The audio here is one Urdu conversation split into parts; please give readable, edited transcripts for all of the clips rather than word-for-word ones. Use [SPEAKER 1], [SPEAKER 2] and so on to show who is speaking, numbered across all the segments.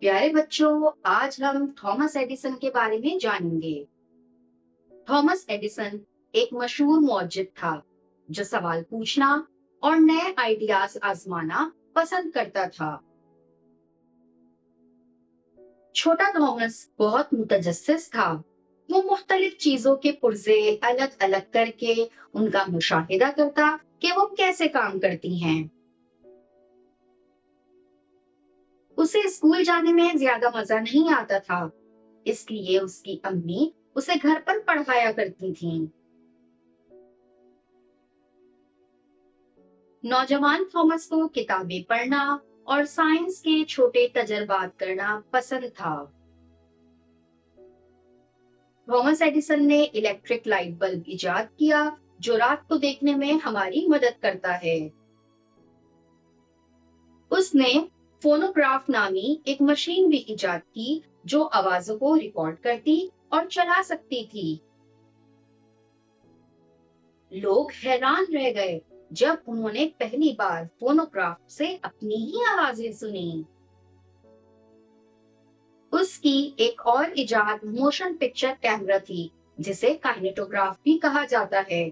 [SPEAKER 1] پیارے بچوں، آج ہم تھامس ایڈیسن کے بارے میں جانیں گے۔ تھامس ایڈیسن ایک مشہور موجد تھا جو سوال پوچھنا اور نئے آئیڈیاز آزمانا پسند کرتا تھا۔ چھوٹا تھامس بہت متجسس تھا۔ وہ مختلف چیزوں کے پرزے الگ الگ کر کے ان کا مشاہدہ کرتا کہ وہ کیسے کام کرتی ہیں۔ اسے اسکول جانے میں زیادہ مزہ نہیں آتا تھا، اس لیے اس کی امی اسے گھر پر پڑھایا کرتی تھیں۔ نوجوان تھامس کو کتابیں پڑھنا اور سائنس کے چھوٹے تجربات کرنا پسند تھا۔ تھامس ایڈیسن نے الیکٹرک لائٹ بلب ایجاد کیا جو رات کو دیکھنے میں ہماری مدد کرتا ہے۔ اس نے فونوگراف نامی ایک مشین بھی ایجاد کی جو آوازوں کو ریکارڈ کرتی اور چلا سکتی تھی۔ لوگ حیران رہ گئے جب انہوں نے پہلی بار فونوگراف سے اپنی ہی آوازیں سنی۔ اس کی ایک اور ایجاد موشن پکچر کیمرا تھی جسے کائنیٹوگراف بھی کہا جاتا ہے۔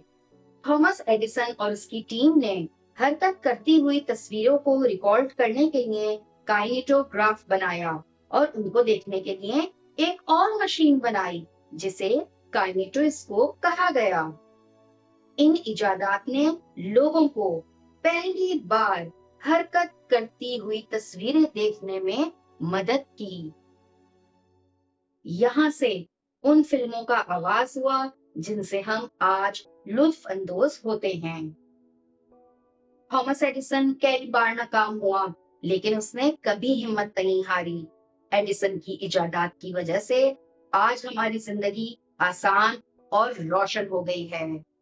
[SPEAKER 1] تھامس ایڈیسن اور اس کی ٹیم نے حرکت کرتی ہوئی تصویروں کو ریکارڈ کرنے کے لیے کائنیٹوگراف بنایا اور ان کو دیکھنے کے لیے ایک اور مشین بنائی جسے کائنیٹوسکوپ کہا گیا۔ ان ایجادات نے لوگوں کو پہلی بار حرکت کرتی ہوئی تصویریں دیکھنے میں مدد کی۔ یہاں سے ان فلموں کا آغاز ہوا جن سے ہم آج لطف اندوز ہوتے ہیں۔ تھامس ایڈیسن کئی بار ناکام ہوا لیکن اس نے کبھی ہمت نہیں ہاری۔ ایڈیسن کی ایجادات کی وجہ سے آج ہماری زندگی آسان اور روشن ہو گئی ہے۔